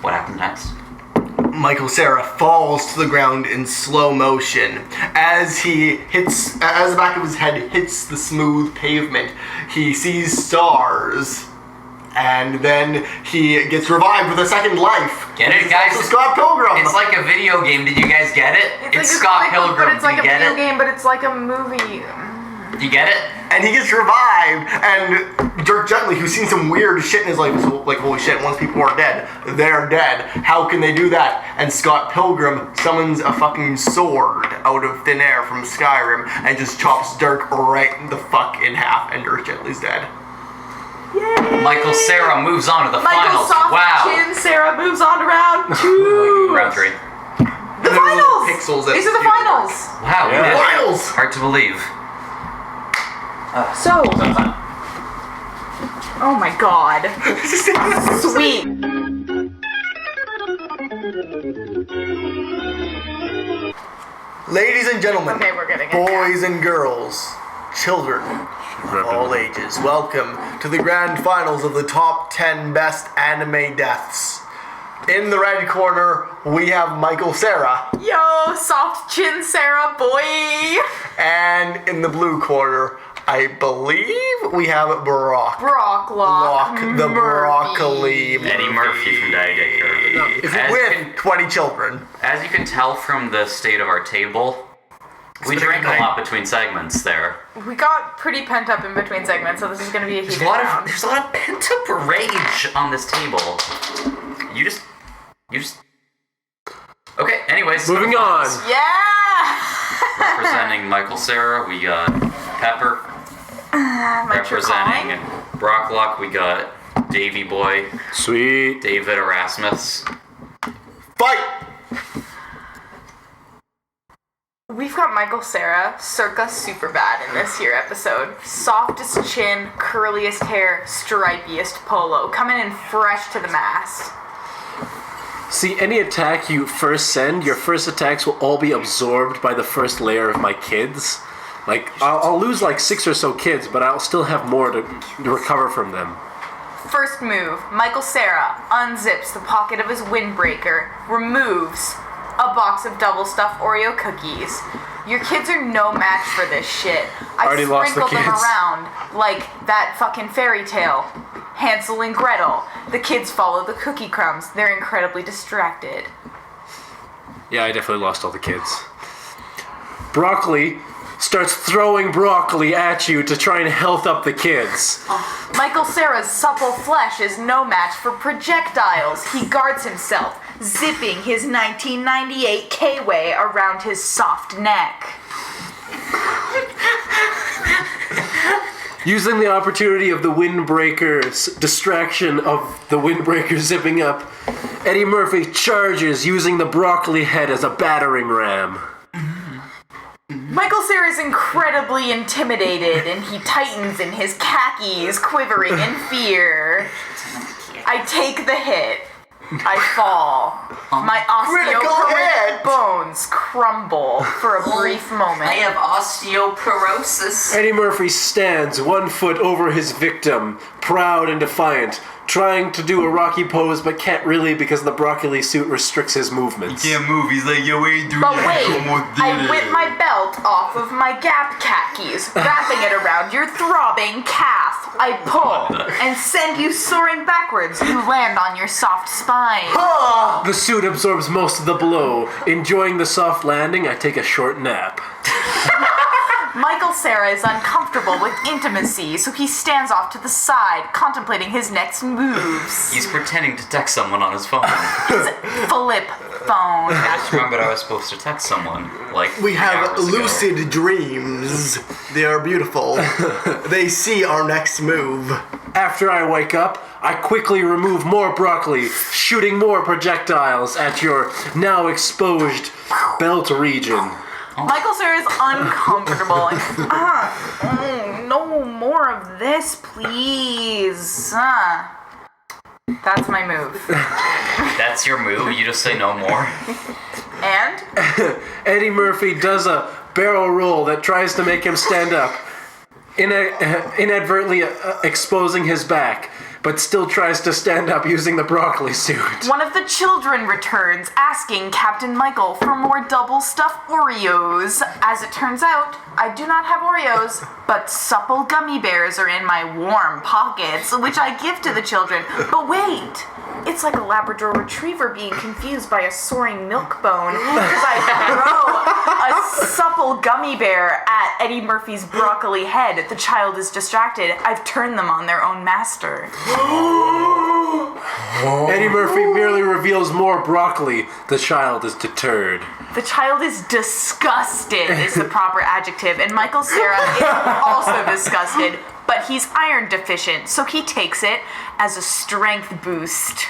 What happened next? Michael Cera falls to the ground in slow motion. As the back of his head hits the smooth pavement, he sees stars. And then he gets revived with a second life. Get it, guys? So Scott Pilgrim. It's like a video game. Did you guys get it? It's like Scott a comic book, Pilgrim. but it's like you a get video it? game, but it's like a movie. You get it? And he gets revived. And Dirk Gently, who's seen some weird shit in his life, is like, holy shit, once people are dead, they're dead. How can they do that? And Scott Pilgrim summons a fucking sword out of thin air from Skyrim and just chops Dirk right the fuck in half, and Dirk Gently's dead. Yay! Michael Cera moves on to the Michael finals. soft Wow. chin, Sarah moves on to round 2. Round 3. The And there were little finals! pixels that These are the do finals! Wow, we Yeah. did it. Finals! Hard to believe. So, oh my god. Sweet. Ladies and gentlemen, Okay, we're getting it. boys and girls, children of all ages, welcome to the grand finals of the top 10 best anime deaths. In the red corner, we have Michael Cera. Yo, soft chin Sarah, boy. And in the blue corner, I believe we have Brock. Brocklock The Murphy. broccoli. Eddie Murphy from Diegecker. With 20 children. As you can tell from the state of our table, we been a drank good a night. lot between segments there. We got pretty pent up in between segments, so this is gonna be a heated round. There's a lot of pent-up rage on this table. You just... Okay, anyways. Moving on. Yeah! Representing Michael Cera, we got Pepper. My true Representing calling. Brocklock, we got Davy Boy, Sweet. David Erasmus. Fight! We've got Michael Cera, circa Superbad in this here episode. Softest chin, curliest hair, stripiest polo, coming in fresh to the mast. See, any attack you first send, your first attacks will all be absorbed by the first layer of my kids. Like, I'll lose like 6 or so kids, but I'll still have more to recover from them. First move, Michael Cera unzips the pocket of his windbreaker, removes a box of double stuffed Oreo cookies. Your kids are no match for this shit. I Already lost the sprinkled them kids. around like that fucking fairy tale. Hansel and Gretel. The kids follow the cookie crumbs. They're incredibly distracted. Yeah, I definitely lost all the kids. Broccoli starts throwing broccoli at you to try and health up the kids. Michael Cera's supple flesh is no match for projectiles. He guards himself, zipping his 1998 K-Way around his soft neck. Using the opportunity of the windbreaker's distraction of the windbreaker zipping up, Eddie Murphy charges using the broccoli head as a battering ram. Michael Cera is incredibly intimidated, and he tightens in his khakis, quivering in fear. I take the hit. I fall. My osteoporotic bones crumble for a brief moment. osteoporosis. Eddie Murphy stands 1 foot over his victim, proud and defiant, trying to do a Rocky pose but can't really because the broccoli suit restricts his movements. move, he's like, yo, Adrian. But wait, I whip my belt off of my Gap khakis, wrapping it around your throbbing calf. I pull and send you soaring backwards. You land on your soft spine. The suit absorbs most of the blow. Enjoying the soft landing, I take a short nap. Michael Cera is uncomfortable with intimacy, so he stands off to the side, contemplating his next moves. He's pretending to text someone on his phone. His flip phone. I just remembered I was supposed to text someone, like, We have hours ago. lucid dreams. They are beautiful. They see our next move. After I wake up, I quickly remove more broccoli, shooting more projectiles at your now exposed belt region. Michael Cera is uncomfortable. No more of this, please. That's my move. That's your move? You just say no more? And Eddie Murphy does a barrel roll that tries to make him stand up, inadvertently exposing his back, but still tries to stand up using the broccoli suit. one of the children returns, asking Captain Michael for more double stuffed Oreos. As it turns out, I do not have Oreos, but supple gummy bears are in my warm pockets, which I give to the children. But wait, it's like a Labrador retriever being confused by a soaring milk bone, because I throw a supple gummy bear at Eddie Murphy's broccoli head. The child is distracted. I've turned them on their own master. Eddie Murphy merely reveals more broccoli. The child is deterred. The child is disgusted is the proper adjective, and Michael Cera is also disgusted, but he's iron deficient, so he takes it as a strength boost.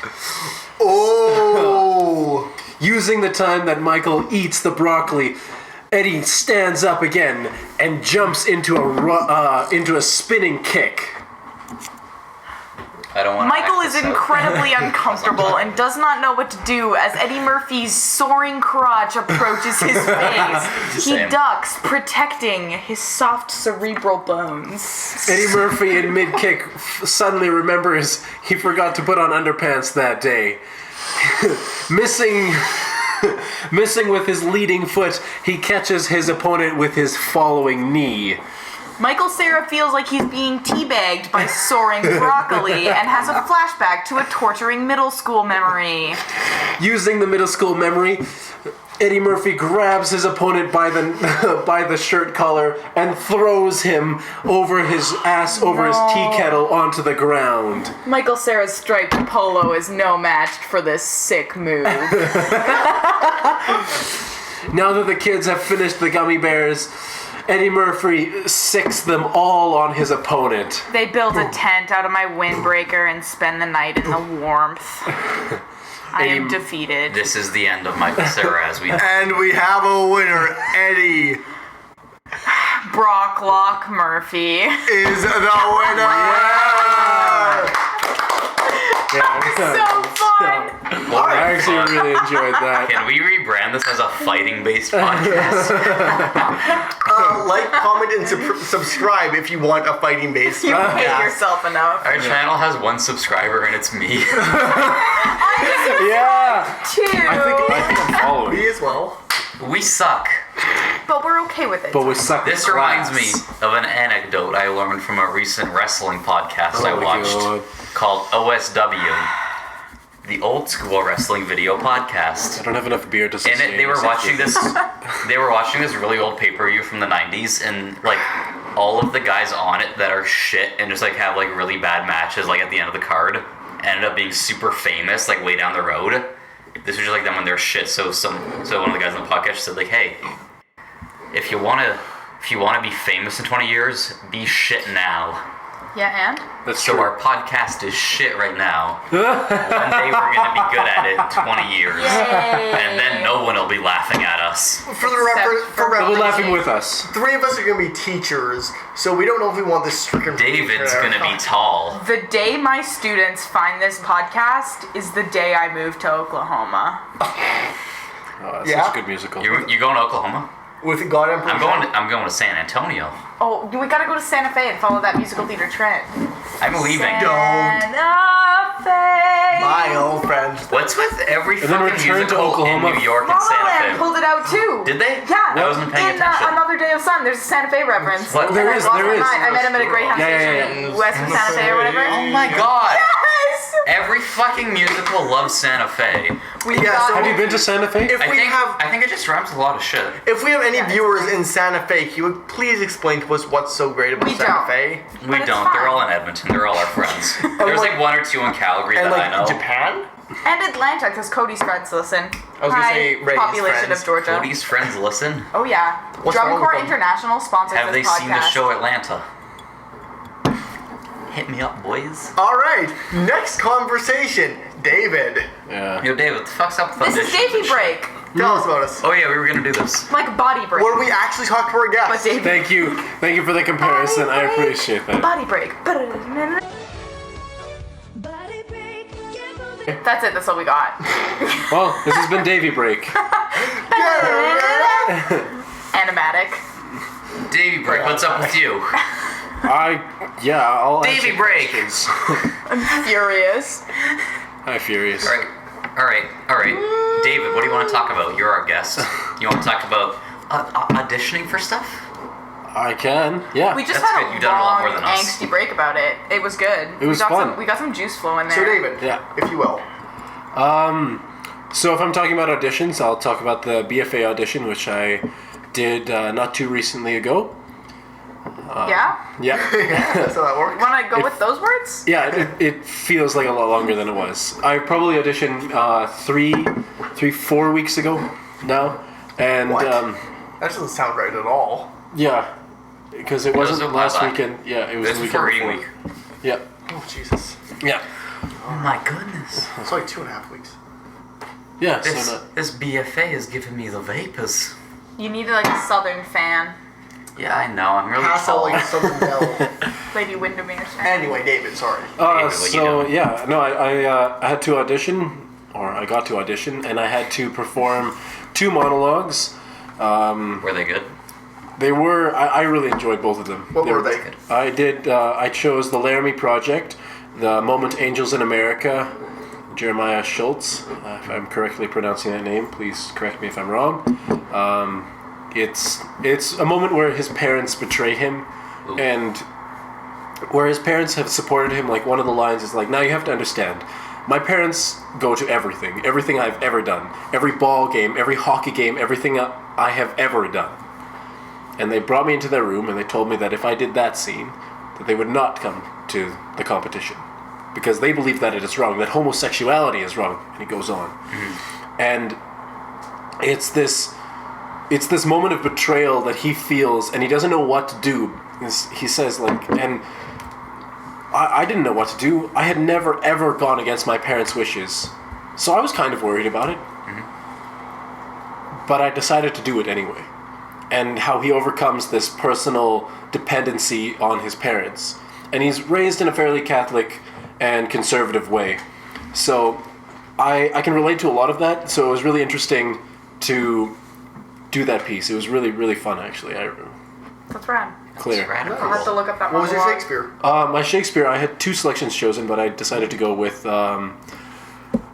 Oh! Using the time that Michael eats the broccoli, Eddie stands up again and jumps into a spinning kick. I don't want Michael is incredibly uncomfortable and does not know what to do as Eddie Murphy's soaring crotch approaches his face. He Same. ducks, protecting his soft cerebral bones. Eddie Murphy in mid-kick suddenly remembers he forgot to put on underpants that day. Missing with his leading foot, he catches his opponent with his following knee. Michael Cera feels like he's being teabagged by soaring broccoli and has a flashback to a torturing middle school memory. Using the middle school memory, Eddie Murphy grabs his opponent by the shirt collar and throws him over his ass over his tea kettle onto the ground. Michael Cera's striped polo is no match for this sick move. Now that the kids have finished the gummy bears, Eddie Murphy sicks them all on his opponent. They build a tent out of my windbreaker and spend the night in the warmth. I am defeated. This is the end of Michael Cera as we know. And we have a winner, Eddie Brock Lock Murphy. is the winner. So fun! I actually really enjoyed that. Can we rebrand this as a fighting-based podcast? Like, comment, and subscribe if you want a fighting base. You hate yourself enough. Our channel has one subscriber and it's me. Yeah. Two. I think I'm following. Me as well. We suck. But we're okay with it. But we suck. This reminds me of an anecdote I learned from a recent wrestling podcast I watched called OSW, the Old School Wrestling Video Podcast. I don't have enough beer to In sustain it, they were this watching actually. this. They were watching this really old pay-per-view from the '90s, and like all of the guys on it that are shit and just like have like really bad matches, like at the end of the card, ended up being super famous, like way down the road. This was just like them when they're shit. So one of the guys on the podcast said like, "Hey, if you wanna be famous in 20 years, be shit now." Yeah, and? That's So true. our podcast is shit right now. One day we're gonna be good at it in 20 years. Yay. And then no one will be laughing at us. For Except reference, for They're laughing with us. 3 of us are going to be teachers, so we don't know if we want this stricken. David's gonna be tall. The day my students find this podcast is the day I move to Oklahoma. Oh, that's Yeah? such a good musical. You going to Oklahoma? With God and I'm going to San Antonio. Oh, we gotta go to Santa Fe and follow that musical theater trend. I'm leaving. Santa Fe. My old friends. What's with every And then fucking return to musical Oklahoma. in New York La and La Santa Land Fe? pulled it out too. Did they? Yeah. I wasn't paying in attention. Another Day of Sun, there's a Santa Fe reference. What? And There I is, lost there my is. mind. I met him at a Greyhound Yeah, yeah, station yeah. in west of Santa Fe or whatever. Oh my god. Yes! Every fucking musical loves Santa Fe. We Yeah, got so Have you been to Santa Fe? If I we think it just rhymes with a lot of shit. If we have any Yeah, it's viewers fine. in Santa Fe, can you please explain to us what's so great about We Santa don't. Fe? We But it's don't. They're fine. all in Edmonton. They're all our friends. There's like 1 or 2 in Calgary And that I know. like Japan? And Atlanta, because Cody's friends listen. I was gonna Hi, say Ray's population friends. of Georgia. Cody's friends listen. Oh yeah. What's wrong Drum with Corps them? International sponsors Have they this podcast. seen the show Atlanta? Hit me up, boys. Alright, next conversation. David, Yeah. Yo, David, what the fuck's up with This is auditions and Davey shit? Break. tell us about us. Oh yeah, we were gonna do this. Like body break. Where we actually talk to our But guests. Davey Thank you for the comparison. I appreciate that. Body break. That's it, that's all we got. Well, this has been Davy Break. Animatic. Davey Break, what's up with you? I'll answer Davy Break. questions. Furious. Hi, Furious. All right. David, what do you want to talk about? You're our guest. You want to talk about auditioning for stuff? I can. Yeah. We just That's had good. a You've done a lot long, more than us. angsty break about it. It was good. It was fun. We got some juice flowing there. So David, Yeah. if you will. So if I'm talking about auditions, I'll talk about the BFA audition, which I did not too recently ago. Yeah? Yeah. That's how that works. Want to go with those words? Yeah, it feels like a lot longer than it was. I probably auditioned 4 weeks ago now, and What? That doesn't sound right at all. yeah, because it wasn't was a last while back. weekend. Yeah, it was This the is for weekend reading before. week. Yeah, Oh, Jesus. yeah, Oh my goodness. It's like 2.5 weeks. yeah. This, So no, this BFA is giving me the vapors. You needed like a southern fan. Yeah, I know. I'm really Pass out tall. like Southern Belle. Lady Windermere fan. Anyway, David, sorry. David, what you so doing? yeah, no, I had to audition, or I got to audition, and I had to perform 2 monologues. Were they good? They were. I really enjoyed both of them. What were they? I did. I chose the Laramie Project, the Moment Angels in America, Jeremiah Schultz, if I'm correctly pronouncing that name. Please correct me if I'm wrong. It's a moment where his parents betray him, and where his parents have supported him. Like, one of the lines is like, now you have to understand, my parents go to everything I've ever done, every ball game, every hockey game, everything I have ever done. And they brought me into their room and they told me that if I did that scene, that they would not come to the competition. Because they believe that it is wrong, that homosexuality is wrong. And he goes on. Mm-hmm. And it's this moment of betrayal that he feels, and he doesn't know what to do. He says, like, and I didn't know what to do. I had never, ever gone against my parents' wishes. So I was kind of worried about it. Mm-hmm. But I decided to do it anyway. And how he overcomes this personal dependency on his parents. And he's raised in a fairly Catholic and conservative way. So I can relate to a lot of that. So it was really interesting to do that piece. It was really, really fun, actually. That's rad. Clear. I'll have to look up that What was your monologue. Shakespeare? My Shakespeare, I had 2 selections chosen, but I decided to go with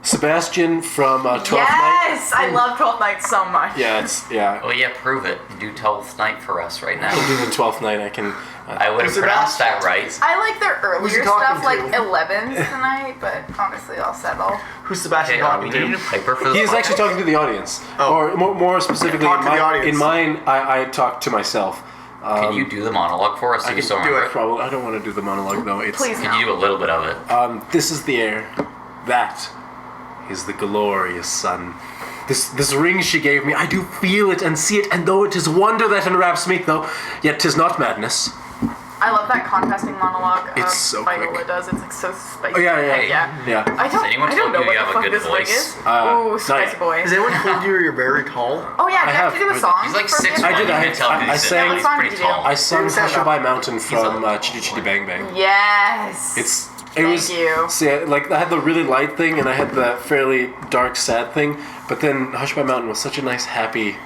Sebastian from Twelfth Night. Yes! I love 12th Night so much. Yeah. Oh yeah, prove it. Do 12th Night for us right now. I'll do the 12th Night. I can. I would have pronounced that right. I like their Who's he earlier talking stuff, like to? 11th tonight, but honestly, I'll settle. Who's Sebastian Okay, talking we need a to? piper for He this is actually podcast? talking to the audience, Oh. or more specifically, Talk to the audience. in mine, I talked to myself. Can you do the monologue for us? So I you can still do remember it. it? Probably. I don't want to do the monologue though. It's, Please Can you do a little bit of it? This is the air. That is the glorious sun. This ring she gave me, I do feel it and see it, and though it is wonder that enwraps me, though, yet 'tis not madness. I love that contrasting monologue It's so Viola quick. does. It's like so spicy. Oh yeah. Yeah. I Has anyone don't told know you what you the have a fuck good this wig voice? is. Not Ooh, spicy yet. boy. Has anyone told you you're very tall? Oh yeah, I did you have to do a have. song? He's like for 6'1". him? I did, You I- can tell I he's sang- he's What pretty song did you tall. I sung Stand Husha up. by Mountain from a- Chitty Chitty Bang Bang. Yes. It Thank was, you. See, like, I had the really light thing and I had the fairly dark, sad thing, but then Hush by Mountain was such a nice, happy,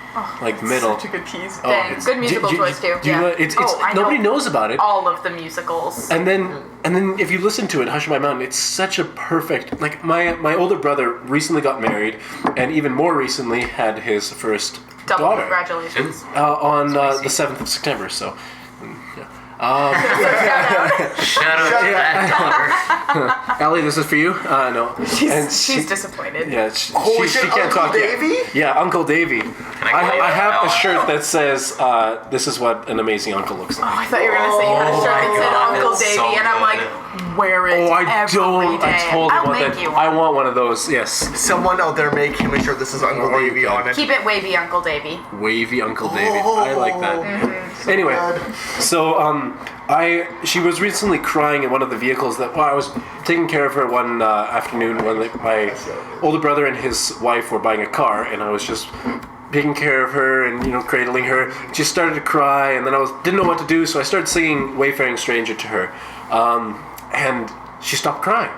middle. Such a good piece. Oh, Dang, it's- good musical do- choice too. do you Yeah. know- it's I nobody know knows about it. all of the musicals. And then if you listen to it, Hush by Mountain, it's such a perfect. Like, my older brother recently got married, and even more recently had his first Double daughter congratulations. on Spicy. the 7th of September. So, yeah. Shut up, that daughter. Allie, this is for you. No, She's disappointed. Yeah, Oh, is she it can't Uncle talk yet. Davy? Yeah, Uncle Davy. I call you I have that a now? shirt that says, "This is what an amazing uncle looks like." Oh, I thought you were gonna say you had a shirt that my said God, Uncle that's Davy, so and I'm like, good. wear it Oh, I every don't. day. I totally I'll want make that. you I one. want one of those. Yes, Someone out there make him a shirt that says Uncle Oh, you Davy can. on it. Keep it wavy, Uncle Davy. wavy Uncle Davy. I like that. Mm-hmm. Anyway, good. so she was recently crying in one of the vehicles that I was taking care of her one afternoon when my older brother and his wife were buying a car, and I was just taking care of her and cradling her. She started to cry, and then didn't know what to do, so I started singing "Wayfaring Stranger" to her, and she stopped crying.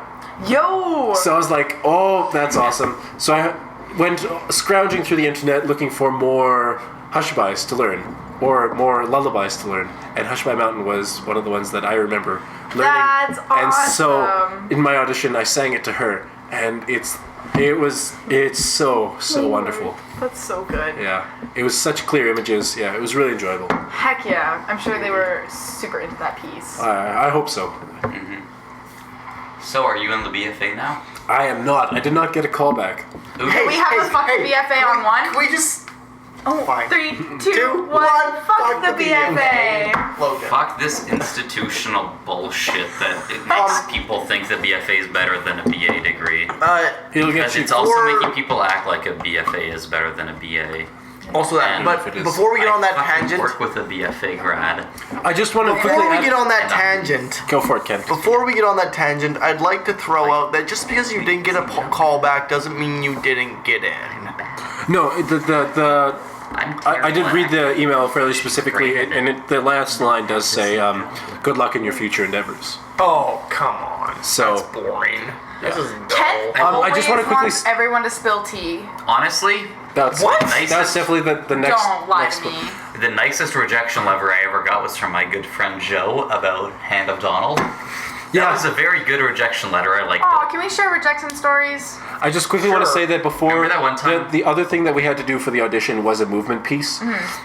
Yo! So I was like, "Oh, that's awesome!" So I went scrounging through the internet looking for more hushabys to learn, or more lullabies to learn, and Hush by Mountain was one of the ones that I remember learning. That's And so awesome. in my audition, I sang it to her, and it's so wonderful. That's so good. Yeah, it was such clear images. Yeah, it was really enjoyable. Heck yeah. I'm sure they were super into that piece. I hope so. So, are you in the BFA now? I am not. I did not get a call back. Ooh. We have a fuck the BFA on one. Can we just... Oh, Fine. 3, 2, 2, 1. 1, Fuck the BFA. Logan. Fuck this institutional bullshit that it makes people think the BFA is better than a BA degree. It'll get Because you. it's also or- making people act like a BFA is better than a BA. Also that, And but if it is- before we get on that I fucking tangent... work with a BFA grad. I just want to quickly Before we add- get on that And, tangent... Go for it, Ken. Before we get on that tangent, I'd like to throw out that just because you didn't get a call back doesn't mean you didn't get in. No, the I'm I did read the email fairly specifically, and the last line does say, "Good luck in your future endeavors." Oh, come on. So- That's boring. This is Ken dull. I just wanna always quickly wants everyone to spill tea. Honestly, That's What? That's definitely the next. Don't lie next to me. one. the nicest rejection letter I ever got was from my good friend Joe about Hand of Donald. That was a very good rejection letter. I liked Oh, it. can we share rejection stories? I just quickly want to say that before Remember that one time? the other thing that we had to do for the audition was a movement piece,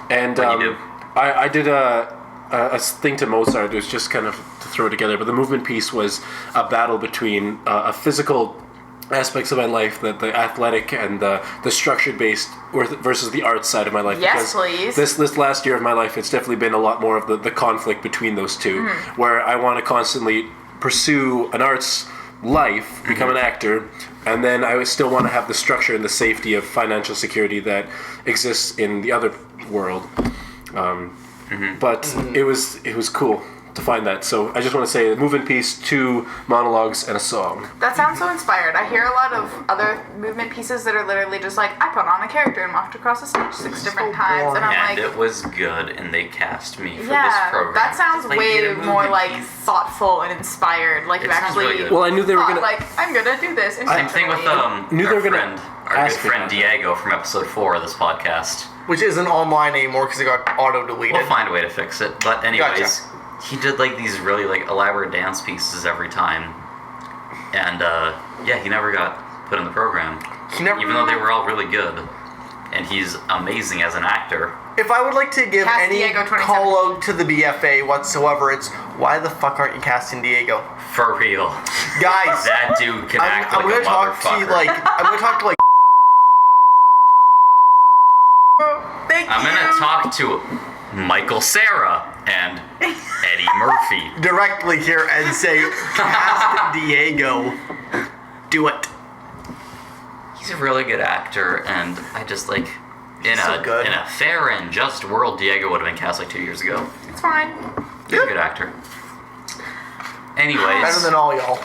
and What'd you do? I did a thing to Mozart. It was just kind of to throw it together, but the movement piece was a battle between a physical aspects of my life, the athletic and the structured based versus the art side of my life. Yes, because please. This last year of my life, it's definitely been a lot more of the conflict between those two, where I want to constantly pursue an arts life, become an actor, and then I would still want to have the structure and the safety of financial security that exists in the other world. But it was cool to find that. So I just want to say, a movement piece, 2 monologues, and a song. That sounds so inspired. I hear a lot of other movement pieces that are literally just like, I put on a character and walked across the stage 6 different times, and I'm And like, it was good, and they cast me for this yeah, program. that sounds Like, way did a more movement like piece. thoughtful and inspired. Like It you sounds actually really good. Well, I knew they were thought, gonna. like, I'm gonna do this. Same thing with Knew they were gonna our ask good me friend that. Diego from episode 4 of this podcast. Which isn't online anymore because it got auto-deleted. We'll find a way to fix it. But anyways, he did like these really like elaborate dance pieces every time, and yeah, he never got put in the program, even though they were all really good, and he's amazing as an actor. If I would like to give Cast any Diego 2017. call out to the BFA whatsoever, it's why the fuck aren't you casting Diego? For real, Guys, that dude can act I'm like gonna a talk to motherfucker. you like I'm gonna talk to like Thank I'm you. gonna talk to Michael Cera and Eddie Murphy. directly here and say cast Diego. Do it. He's a really good actor, and I just like in So good. a fair and just world, Diego would have been cast like 2 years ago. It's fine. He's a good actor. Anyways, Better than all y'all.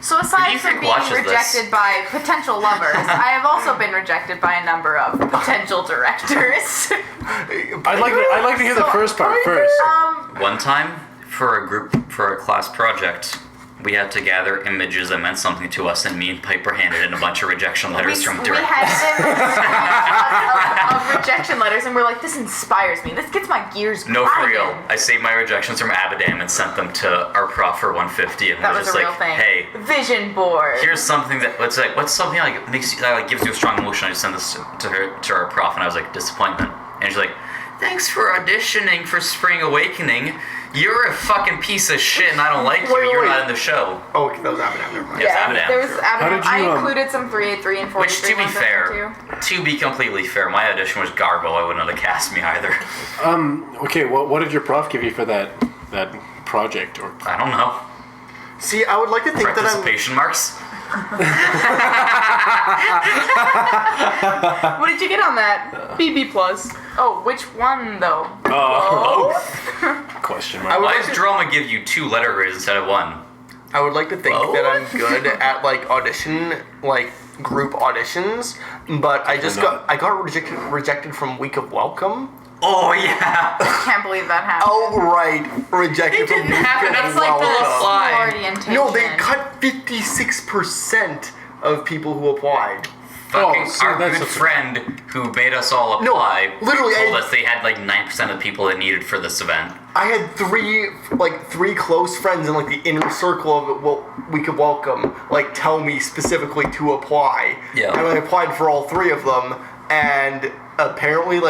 So Who do aside you from think being watches this? rejected by potential lovers, I have also been rejected by a number of potential directors. I'd like to hear the So, first part first. one time for a class project, we had to gather images that meant something to us, and me and Piper handed in a bunch of rejection letters from we directors. had them of rejection letters, and we're like, this inspires me. This gets my gears No, for grinding. real. I saved my rejections from Abadam and sent them to our prof for 150, and That was was just a real like, thing. hey, Vision board. here's something that what's something like makes you that like gives you a strong emotion. I just sent this to our prof, and I was like, disappointment. And she's like, thanks for auditioning for Spring Awakening. You're a fucking piece of shit, and I don't like you. Wait, You're wait. not in the show. Oh, okay, that was Abinam, never mind. Yeah. yeah, Abadam, there was sure. Abadam. How did you, I included some 383 and 43. Which, to be ones in there, fair, too. to be completely fair, my audition was Garbo. I wouldn't have cast me either. Okay, what did your prof give you for that project? Or I don't know. See, I would like to think that I'm Participation marks? What did you get on that? BB plus. Oh, which one though? question I mark? would Why like does to- Drama give you 2 letter grades instead of 1? I would like to think Oh. that I'm good at like group auditions, but I got rejected from Week of Welcome. Oh, yeah. I can't believe that happened. Outright rejected It from didn't Week happen. of That's It's like the Welcome. school Apply. orientation. No, they cut 56% of people who applied. Fucking so our that's good a- friend who made us all apply literally, told I- us they had like 9% of the people they needed for this event. I had three close friends in like the inner circle of Week of Welcome tell me specifically to apply. Yeah. And I applied for all 3 of them, and apparently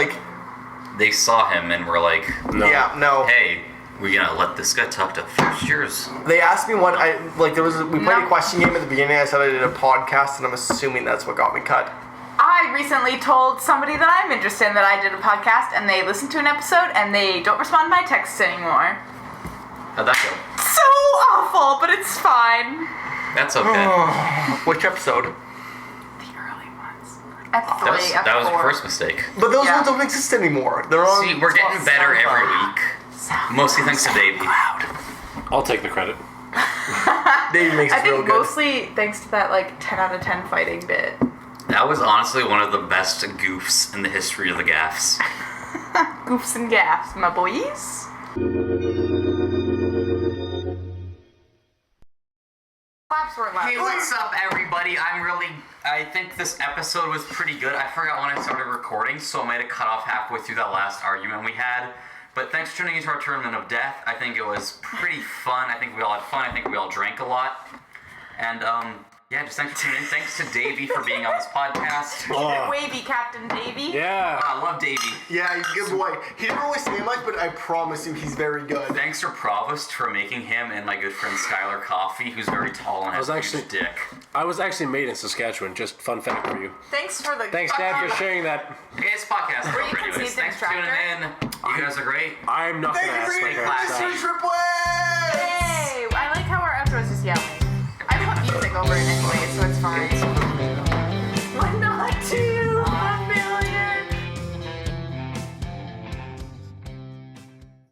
They saw him and were like, No. yeah, no. hey, we're gonna let this guy talk to first years. They asked me what we played No. a question game at the beginning. I said I did a podcast, and I'm assuming that's what got me cut. I recently told somebody that I'm interested in that I did a podcast, and they listened to an episode, and they don't respond to my texts anymore. How'd that go? So awful, but it's fine. That's okay. Which episode? The early ones. F3, That was F4. your first mistake. But those Yeah. ones don't exist anymore. They're on. See, we're getting better every week. Mostly thanks to Davey. I'll take the credit. Dave makes I it real think good. mostly thanks to that 10 out of 10 fighting bit. That was honestly one of the best goofs in the history of the gaffs. Goofs and gaffs, my boys. Claps were loud. Hey, what's up, everybody? I think this episode was pretty good. I forgot when I started recording, so I might have cut off halfway through that last argument we had. But thanks for tuning into our Tournament of Death. I think it was pretty fun. I think we all had fun. I think we all drank a lot. And, yeah, just thanks for tuning in. Thanks to Davey for being on this podcast. Wavy Captain Davey. Yeah. I love Davey. Yeah, he's a good boy. He didn't really say much, but I promise you he's very good. Thanks to Provost for making him and my good friend Skylar Coffee, who's very tall and has a huge dick. I was actually made in Saskatchewan. Just fun fact for you. Thanks for the. Thanks, Dad, for sharing that. Okay, it's podcast Were you over anyways. conceived in Thanks for tuning in. You guys are great. I'm not Thank gonna you ask for my your class. Mystery Triplets! Hey, I like how our outro is just yelling. I put music over it anyway, so it's fine.